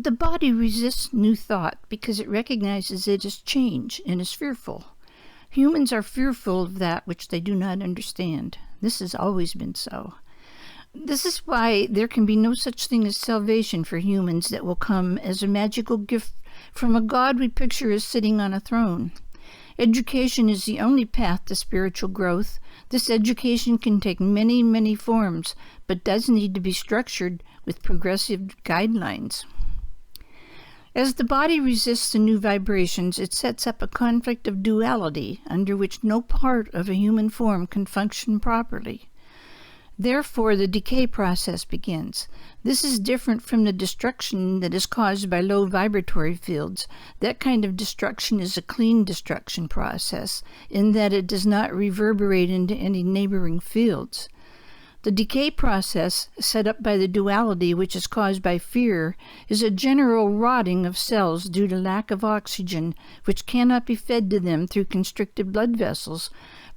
The body resists new thought because it recognizes it as change and is fearful. Humans are fearful of that which they do not understand. This has always been so. This is why there can be no such thing as salvation for humans that will come as a magical gift from a God we picture as sitting on a throne. Education is the only path to spiritual growth. This education can take many, many forms, but does need to be structured with progressive guidelines. As the body resists the new vibrations, it sets up a conflict of duality under which no part of a human form can function properly. Therefore, the decay process begins. This is different from the destruction that is caused by low vibratory fields. That kind of destruction is a clean destruction process, in that it does not reverberate into any neighboring fields. The decay process, set up by the duality which is caused by fear, is a general rotting of cells due to lack of oxygen, which cannot be fed to them through constricted blood vessels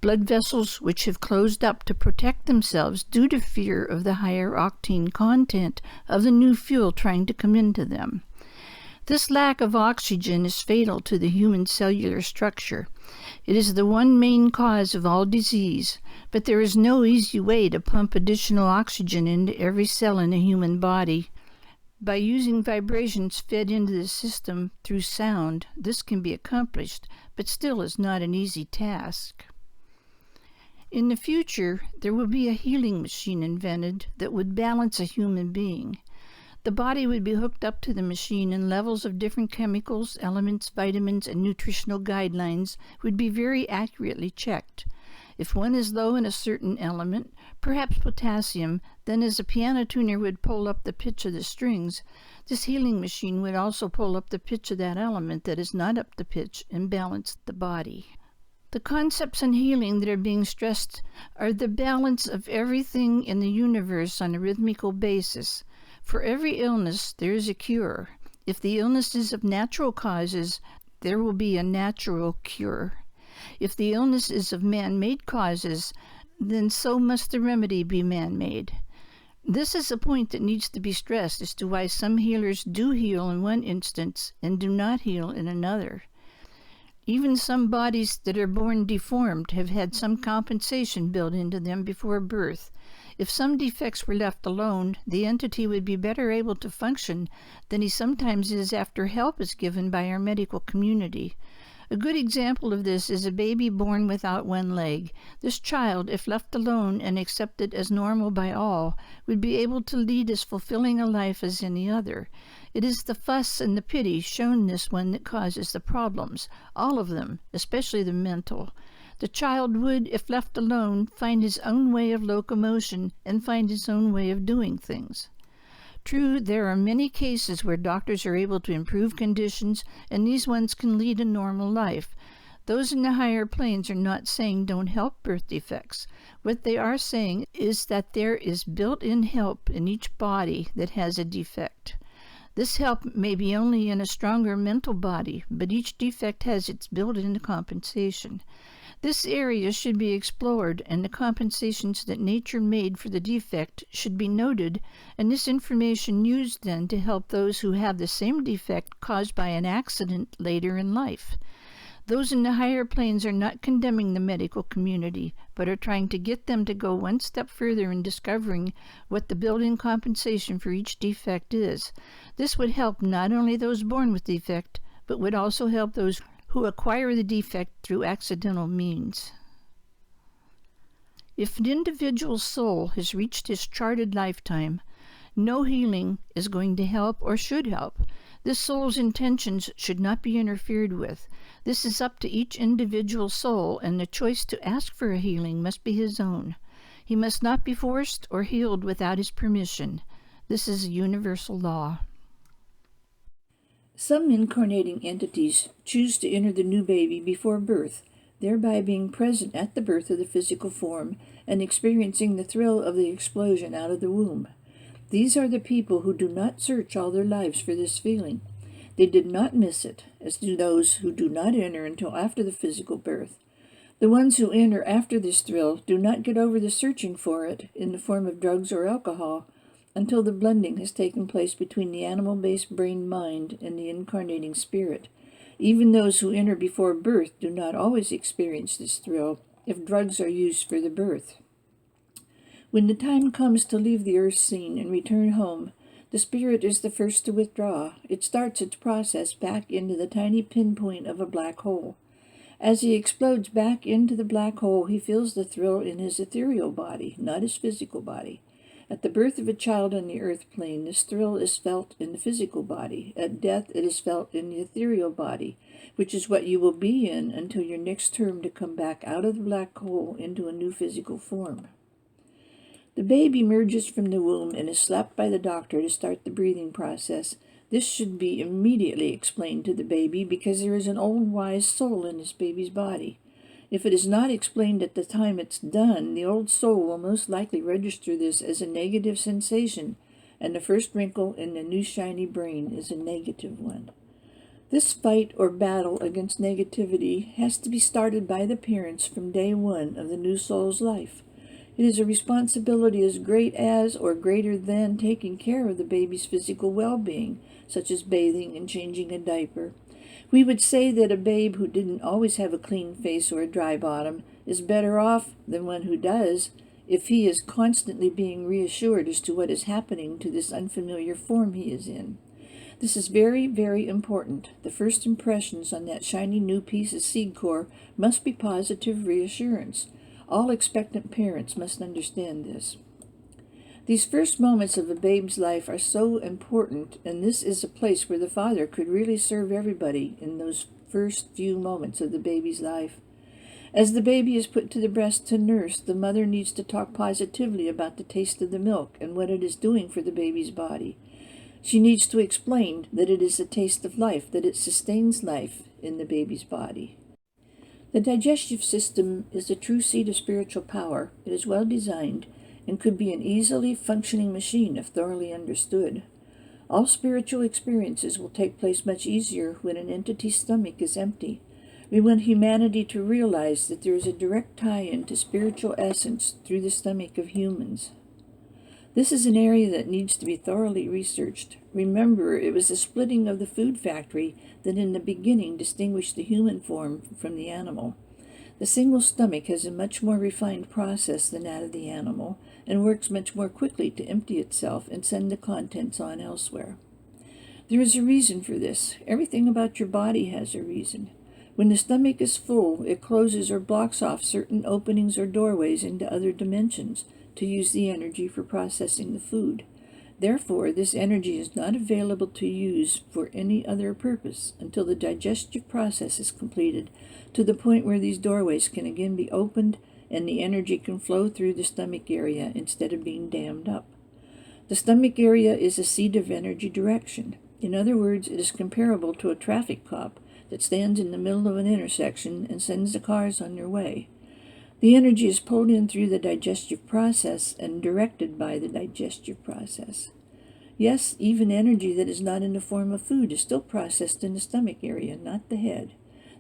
which have closed up to protect themselves due to fear of the higher octane content of the new fuel trying to come into them. This lack of oxygen is fatal to the human cellular structure. It is the one main cause of all disease, but there is no easy way to pump additional oxygen into every cell in a human body. By using vibrations fed into the system through sound, this can be accomplished, but still is not an easy task. In the future, there will be a healing machine invented that would balance a human being. The body would be hooked up to the machine, and levels of different chemicals, elements, vitamins, and nutritional guidelines would be very accurately checked. If one is low in a certain element, perhaps potassium, then as a piano tuner would pull up the pitch of the strings, this healing machine would also pull up the pitch of that element that is not up to pitch and balance the body. The concepts in healing that are being stressed are the balance of everything in the universe on a rhythmical basis. For every illness, there is a cure. If the illness is of natural causes, there will be a natural cure. If the illness is of man-made causes, then so must the remedy be man-made. This is a point that needs to be stressed as to why some healers do heal in one instance and do not heal in another. Even some bodies that are born deformed have had some compensation built into them before birth. If some defects were left alone, the entity would be better able to function than he sometimes is after help is given by our medical community. A good example of this is a baby born without one leg. This child, if left alone and accepted as normal by all, would be able to lead as fulfilling a life as any other. It is the fuss and the pity shown this one that causes the problems, all of them, especially the mental. The child would, if left alone, find his own way of locomotion and find his own way of doing things. True, there are many cases where doctors are able to improve conditions, and these ones can lead a normal life. Those in the higher planes are not saying don't help birth defects. What they are saying is that there is built-in help in each body that has a defect. This help may be only in a stronger mental body, but each defect has its built-in compensation. This area should be explored, and the compensations that nature made for the defect should be noted, and this information used then to help those who have the same defect caused by an accident later in life. Those in the higher planes are not condemning the medical community, but are trying to get them to go one step further in discovering what the built-in compensation for each defect is. This would help not only those born with defect, but would also help those who acquire the defect through accidental means. If an individual's soul has reached his charted lifetime, no healing is going to help or should help. This soul's intentions should not be interfered with. This is up to each individual soul, and the choice to ask for a healing must be his own. He must not be forced or healed without his permission. This is a universal law. Some incarnating entities choose to enter the new baby before birth, thereby being present at the birth of the physical form and experiencing the thrill of the explosion out of the womb. These are the people who do not search all their lives for this feeling. They did not miss it, as do those who do not enter until after the physical birth. The ones who enter after this thrill do not get over the searching for it in the form of drugs or alcohol. until the blending has taken place between the animal-based brain-mind and the incarnating spirit. Even those who enter before birth do not always experience this thrill if drugs are used for the birth. When the time comes to leave the earth scene and return home, the spirit is the first to withdraw. It starts its process back into the tiny pinpoint of a black hole. As he explodes back into the black hole, he feels the thrill in his ethereal body, not his physical body. At the birth of a child on the earth plane, this thrill is felt in the physical body. At death, it is felt in the ethereal body, which is what you will be in until your next term to come back out of the black hole into a new physical form. The babe emerges from the womb and is slapped by the doctor to start the breathing process. This should be immediately explained to the baby because there is an old wise soul in this baby's body. If it is not explained at the time it's done, the old soul will most likely register this as a negative sensation, and the first wrinkle in the new shiny brain is a negative one. This fight or battle against negativity has to be started by the parents from day one of the new soul's life. It is a responsibility as great as or greater than taking care of the baby's physical well-being, such as bathing and changing a diaper. We would say that a babe who didn't always have a clean face or a dry bottom is better off than one who does, if he is constantly being reassured as to what is happening to this unfamiliar form he is in. This is very, very important. The first impressions on that shiny new piece of seed core must be positive reassurance. All expectant parents must understand this. These first moments of a babe's life are so important, and this is a place where the father could really serve everybody in those first few moments of the baby's life. As the baby is put to the breast to nurse, the mother needs to talk positively about the taste of the milk and what it is doing for the baby's body. She needs to explain that it is a taste of life, that it sustains life in the baby's body. The digestive system is a true seat of spiritual power. It is well designed and could be an easily functioning machine if thoroughly understood. All spiritual experiences will take place much easier when an entity's stomach is empty. We want humanity to realize that there is a direct tie-in to spiritual essence through the stomach of humans. This is an area that needs to be thoroughly researched. Remember, it was the splitting of the food factory that in the beginning distinguished the human form from the animal. The single stomach has a much more refined process than that of the animal, and works much more quickly to empty itself and send the contents on elsewhere. There is a reason for this. Everything about your body has a reason. When the stomach is full, it closes or blocks off certain openings or doorways into other dimensions to use the energy for processing the food. Therefore, this energy is not available to use for any other purpose until the digestive process is completed, to the point where these doorways can again be opened and the energy can flow through the stomach area instead of being dammed up. The stomach area is a seat of energy direction. In other words, it is comparable to a traffic cop that stands in the middle of an intersection and sends the cars on their way. The energy is pulled in through the digestive process and directed by the digestive process. Yes, even energy that is not in the form of food is still processed in the stomach area, not the head.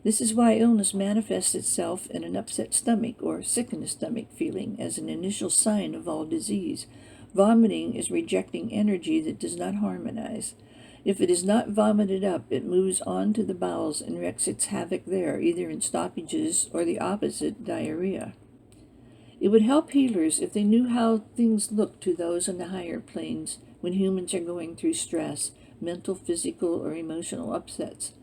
This is why illness manifests itself in an upset stomach or sick in the stomach feeling as an initial sign of all disease. Vomiting is rejecting energy that does not harmonize. If it is not vomited up, it moves on to the bowels and wreaks its havoc there, either in stoppages or the opposite, diarrhea. It would help healers if they knew how things look to those on the higher planes when humans are going through stress, mental, physical, or emotional upsets.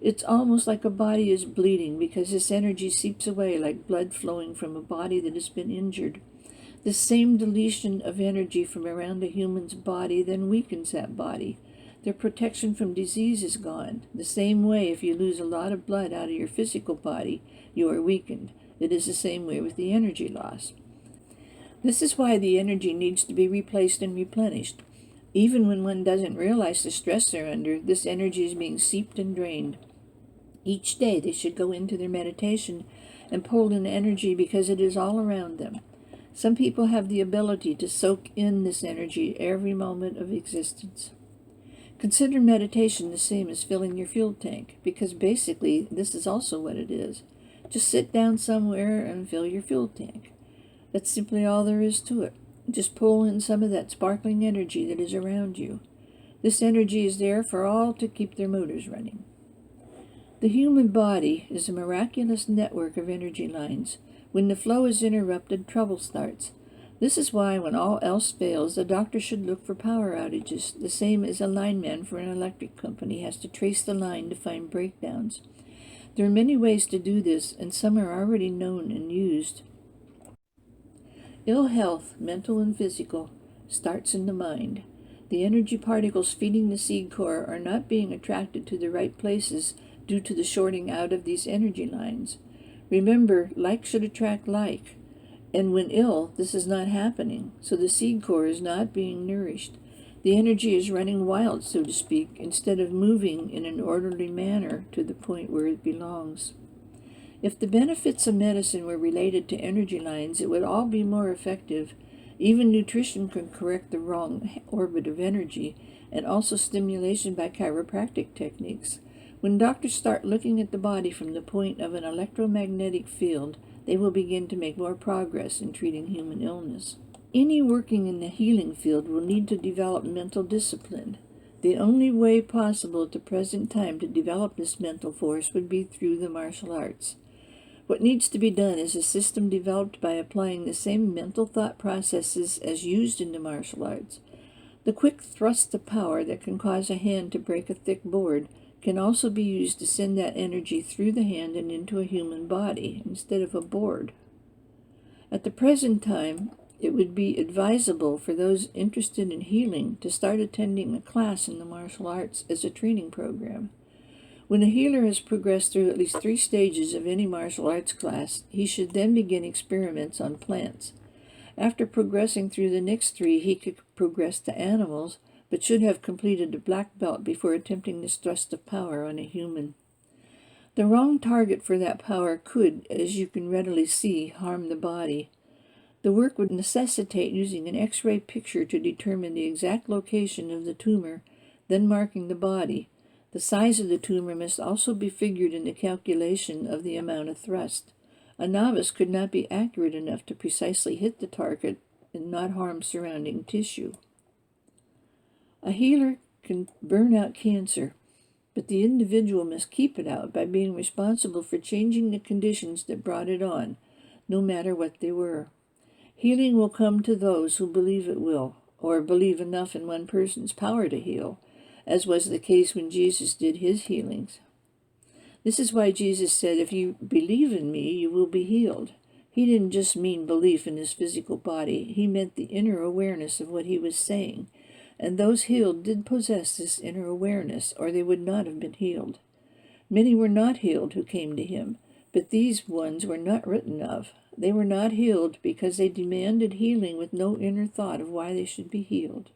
It's almost like a body is bleeding because this energy seeps away like blood flowing from a body that has been injured. This same deletion of energy from around a human's body then weakens that body. Their protection from disease is gone. The same way, if you lose a lot of blood out of your physical body, you are weakened. It is the same way with the energy loss. This is why the energy needs to be replaced and replenished. Even when one doesn't realize the stress they're under, this energy is being seeped and drained. Each day they should go into their meditation and pull in energy because it is all around them. Some people have the ability to soak in this energy every moment of existence. Consider meditation the same as filling your fuel tank, because basically this is also what it is. Just sit down somewhere and fill your fuel tank. That's simply all there is to it. Just pull in some of that sparkling energy that is around you. This energy is there for all to keep their motors running. The human body is a miraculous network of energy lines. When the flow is interrupted, trouble starts. This is why, when all else fails, the doctor should look for power outages, the same as a lineman for an electric company has to trace the line to find breakdowns. There are many ways to do this, and some are already known and used. Ill health, mental and physical, starts in the mind. The energy particles feeding the seed core are not being attracted to the right places due to the shorting out of these energy lines. Remember, like should attract like. And when ill, this is not happening, so the seed core is not being nourished. The energy is running wild, so to speak, instead of moving in an orderly manner to the point where it belongs. If the benefits of medicine were related to energy lines, it would all be more effective. Even nutrition can correct the wrong orbit of energy, and also stimulation by chiropractic techniques. When doctors start looking at the body from the point of an electromagnetic field, they will begin to make more progress in treating human illness. Any working in the healing field will need to develop mental discipline. The only way possible at the present time to develop this mental force would be through the martial arts. What needs to be done is a system developed by applying the same mental thought processes as used in the martial arts. The quick thrust of power that can cause a hand to break a thick board can also be used to send that energy through the hand and into a human body instead of a board. At the present time, it would be advisable for those interested in healing to start attending a class in the martial arts as a training program. When a healer has progressed through at least 3 stages of any martial arts class, he should then begin experiments on plants. After progressing through the next 3, he could progress to animals, but should have completed a black belt before attempting this thrust of power on a human. The wrong target for that power could, as you can readily see, harm the body. The work would necessitate using an X-ray picture to determine the exact location of the tumor, then marking the body. The size of the tumor must also be figured in the calculation of the amount of thrust. A novice could not be accurate enough to precisely hit the target and not harm surrounding tissue. A healer can burn out cancer, but the individual must keep it out by being responsible for changing the conditions that brought it on, no matter what they were. Healing will come to those who believe it will, or believe enough in one person's power to heal, as was the case when Jesus did his healings. This is why Jesus said, "If you believe in me, you will be healed." He didn't just mean belief in his physical body. He meant the inner awareness of what he was saying. And those healed did possess this inner awareness, or they would not have been healed. Many were not healed who came to him, but these ones were not written of. They were not healed because they demanded healing with no inner thought of why they should be healed.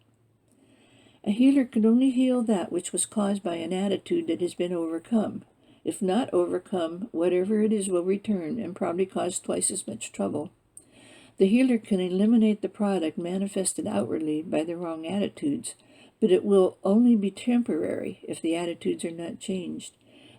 A healer can only heal that which was caused by an attitude that has been overcome. If not overcome, whatever it is will return and probably cause twice as much trouble. The healer can eliminate the product manifested outwardly by the wrong attitudes, but it will only be temporary if the attitudes are not changed.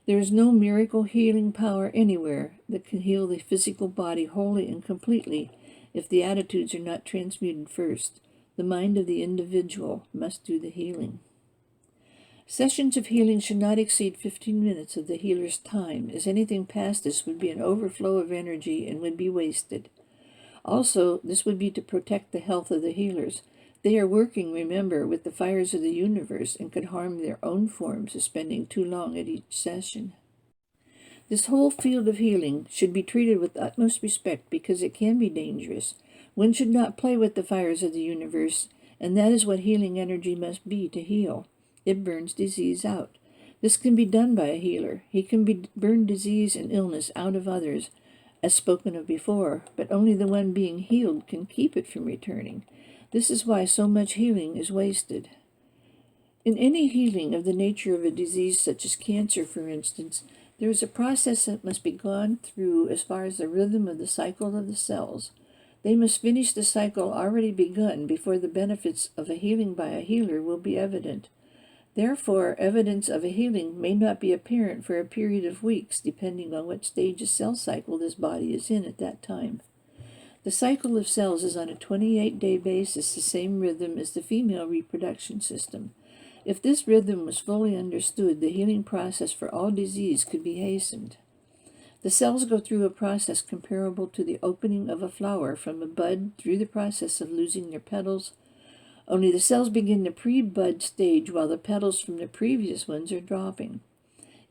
There is no miracle healing power anywhere that can heal the physical body wholly and completely if the attitudes are not transmuted first. The mind of the individual must do the healing. Sessions of healing should not exceed 15 minutes of the healer's time, as anything past this would be an overflow of energy and would be wasted. Also, this would be to protect the health of the healers. They are working, remember, with the fires of the universe and could harm their own forms of spending too long at each session. This whole field of healing should be treated with utmost respect because it can be dangerous. One should not play with the fires of the universe, and that is what healing energy must be to heal. It burns disease out. This can be done by a healer. He can burn disease and illness out of others, as spoken of before, but only the one being healed can keep it from returning. This is why so much healing is wasted. In any healing of the nature of a disease such as cancer, for instance, there is a process that must be gone through as far as the rhythm of the cycle of the cells. They must finish the cycle already begun before the benefits of a healing by a healer will be evident. Therefore, evidence of a healing may not be apparent for a period of weeks, depending on what stage of cell cycle this body is in at that time. The cycle of cells is on a 28-day basis the same rhythm as the female reproduction system. If this rhythm was fully understood, the healing process for all disease could be hastened. The cells go through a process comparable to the opening of a flower from a bud through the process of losing their petals, only the cells begin the pre-bud stage while the petals from the previous ones are dropping.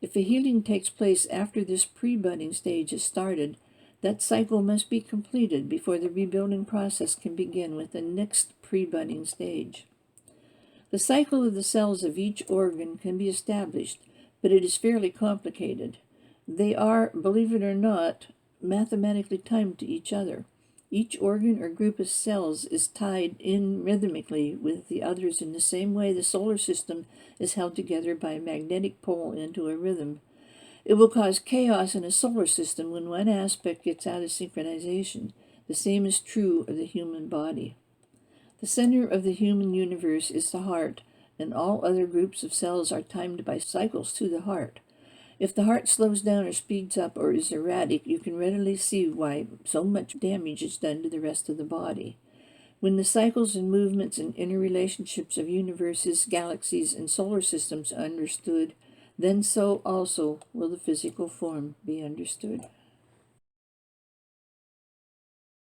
If a healing takes place after this pre-budding stage is started, that cycle must be completed before the rebuilding process can begin with the next pre-budding stage. The cycle of the cells of each organ can be established, but it is fairly complicated. They are, believe it or not, mathematically timed to each other. Each organ or group of cells is tied in rhythmically with the others in the same way the solar system is held together by a magnetic pole into a rhythm. It will cause chaos in a solar system when one aspect gets out of synchronization. The same is true of the human body. The center of the human universe is the heart, and all other groups of cells are timed by cycles to the heart. If the heart slows down or speeds up or is erratic, you can readily see why so much damage is done to the rest of the body. When the cycles and movements and interrelationships of universes, galaxies, and solar systems are understood, then so also will the physical form be understood.